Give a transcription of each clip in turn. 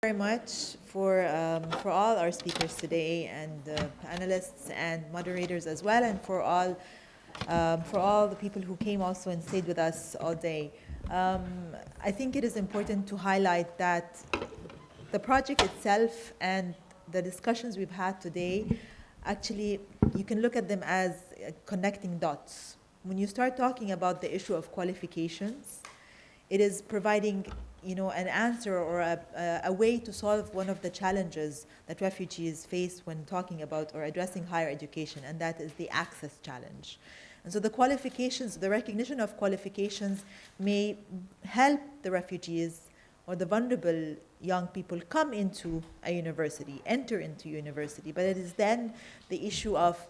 Very much for all our speakers today and panelists and moderators as well, and for all the people who came also and stayed with us all day. I think it is important to highlight that the project itself and the discussions we've had today, actually, you can look at them as connecting dots. When you start talking about the issue of qualifications, it is providing an answer or a way to solve one of the challenges that refugees face when talking about or addressing higher education, and that is the access challenge. And so the qualifications, the recognition of qualifications may help the refugees or the vulnerable young people come into a university, enter into university, but it is then the issue of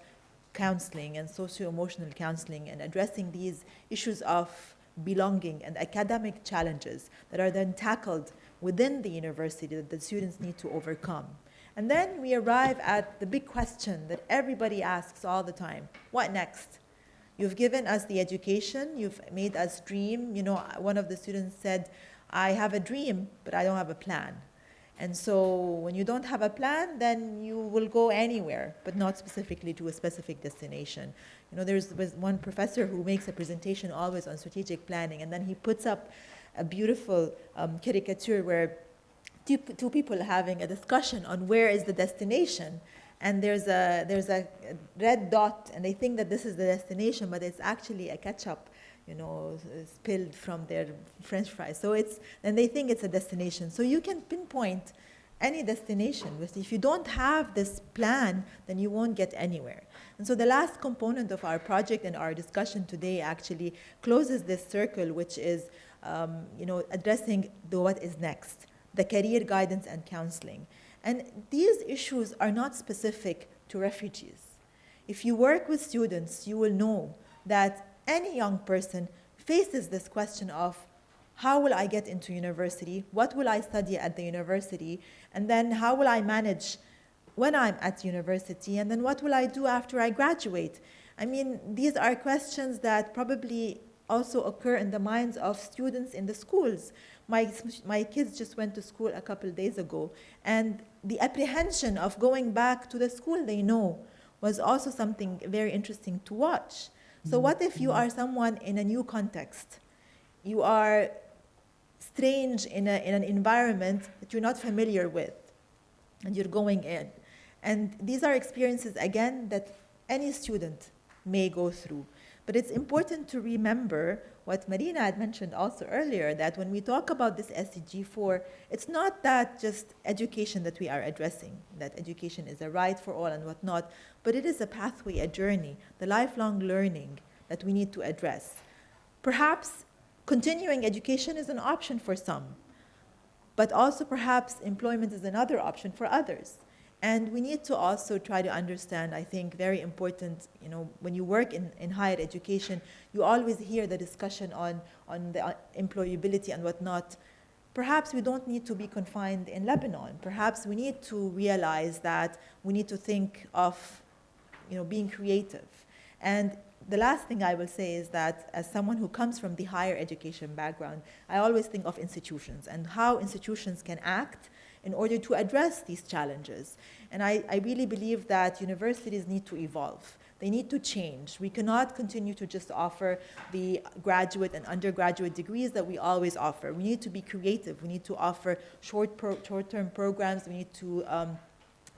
counseling and socio-emotional counseling and addressing these issues of belonging and academic challenges that are then tackled within the university that the students need to overcome. And then we arrive at the big question that everybody asks all the time: what next? You've given us the education, you've made us dream. One of the students said, I have a dream, but I don't have a plan. And so when you don't have a plan, then you will go anywhere, but not specifically to a specific destination. There's one professor who makes a presentation always on strategic planning, and then he puts up a beautiful caricature where two people having a discussion on where is the destination. And there's a red dot, and they think that this is the destination, but it's actually a ketchup spilled from their French fries. And they think it's a destination. So you can pinpoint any destination. But if you don't have this plan, then you won't get anywhere. And so the last component of our project and our discussion today actually closes this circle, which is addressing the what is next, the career guidance and counseling. And these issues are not specific to refugees. If you work with students, you will know that any young person faces this question of how will I get into university, what will I study at the university, and then how will I manage when I'm at university, and then what will I do after I graduate? I mean, these are questions that probably also occur in the minds of students in the schools. My kids just went to school a couple of days ago, and the apprehension of going back to the school they know was also something very interesting to watch. So what if you are someone in a new context? You are strange in an environment that you're not familiar with, and you're going in. And these are experiences, again, that any student may go through. But it's important to remember what Marina had mentioned also earlier, that when we talk about this SDG 4, it's not that just education that we are addressing, that education is a right for all and whatnot, but it is a pathway, a journey, the lifelong learning that we need to address. Perhaps continuing education is an option for some, but also perhaps employment is another option for others. And we need to also try to understand, I think, very important, when you work in higher education, you always hear the discussion on the employability and whatnot. Perhaps we don't need to be confined in Lebanon. Perhaps we need to realize that we need to think of, being creative. And the last thing I will say is that as someone who comes from the higher education background, I always think of institutions and how institutions can act in order to address these challenges. And I really believe that universities need to evolve. They need to change. We cannot continue to just offer the graduate and undergraduate degrees that we always offer. We need to be creative. We need to offer short-term programs. We need to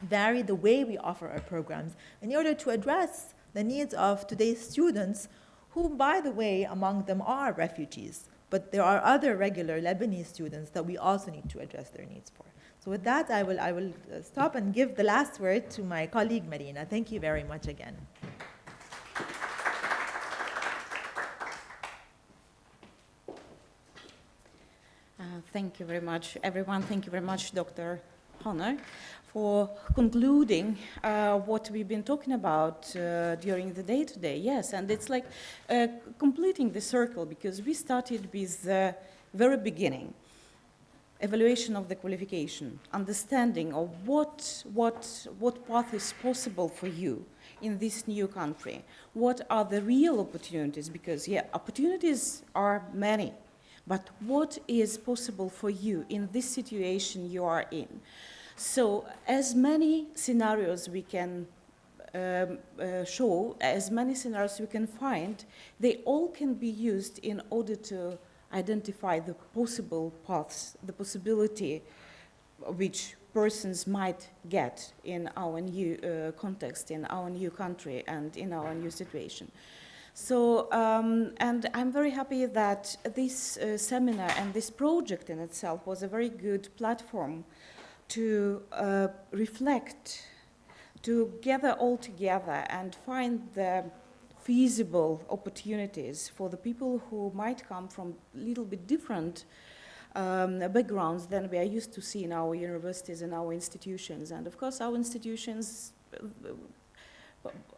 vary the way we offer our programs in order to address the needs of today's students, who, by the way, among them are refugees. But there are other regular Lebanese students that we also need to address their needs for. So with that, I will stop and give the last word to my colleague, Marina. Thank you very much again. Thank you very much, everyone. Thank you very much, Dr. Honor, for concluding what we've been talking about during the day today. Yes, and it's like completing the circle, because we started with the very beginning. Evaluation of the qualification, understanding of what path is possible for you in this new country. What are the real opportunities? Because, yeah, opportunities are many, but what is possible for you in this situation you are in. So as many scenarios we can show, as many scenarios we can find, they all can be used in order to identify the possible paths, the possibility which persons might get in our new context, in our new country, and in our new situation. So, and I'm very happy that this seminar and this project in itself was a very good platform to reflect, to gather all together and find the feasible opportunities for the people who might come from a little bit different backgrounds than we are used to see in our universities and our institutions. And of course, our institutions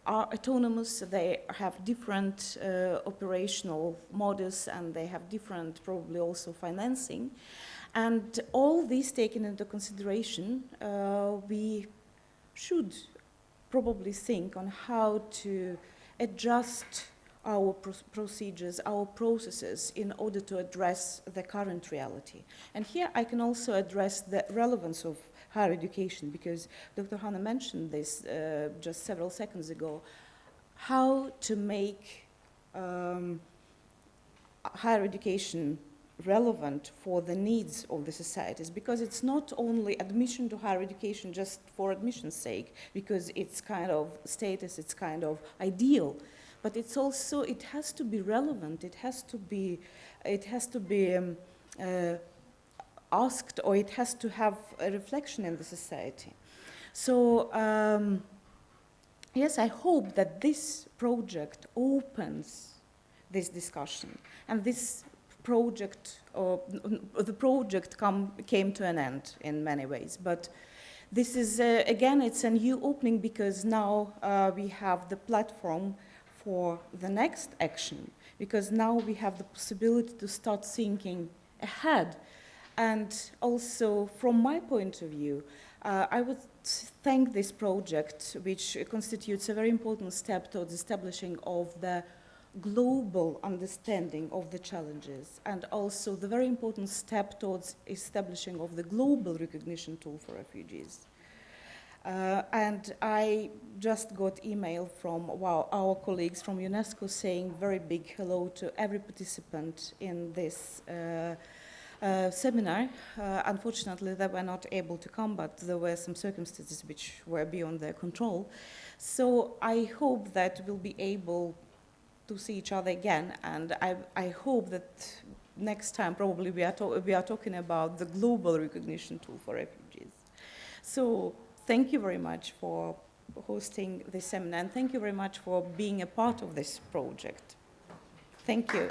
are autonomous, they have different operational models, and they have different, probably also financing. And all these taken into consideration, we should probably think on how to adjust our procedures, our processes in order to address the current reality. And here I can also address the relevance of higher education, because Dr. Hanna mentioned this just several seconds ago, how to make higher education relevant for the needs of the societies, because it's not only admission to higher education just for admission's sake, because it's kind of status, it's kind of ideal, but it's also, it has to be relevant, it has to be asked, or it has to have a reflection in the society. So yes, I hope that this project opens this discussion, and this project, or the project came to an end in many ways, but this is, again, it's a new opening, because now we have the platform for the next action, because now we have the possibility to start thinking ahead. And also, from my point of view, I would thank this project, which constitutes a very important step towards establishing of the global understanding of the challenges, and also the very important step towards establishing of the global recognition tool for refugees. And I just got email from our colleagues from UNESCO saying very big hello to every participant in this seminar. Unfortunately, they were not able to come, but there were some circumstances which were beyond their control. So I hope that we'll be able to see each other again, and I hope that next time probably we are talking about the global recognition tool for refugees. So thank you very much for hosting this seminar, and thank you very much for being a part of this project. Thank you.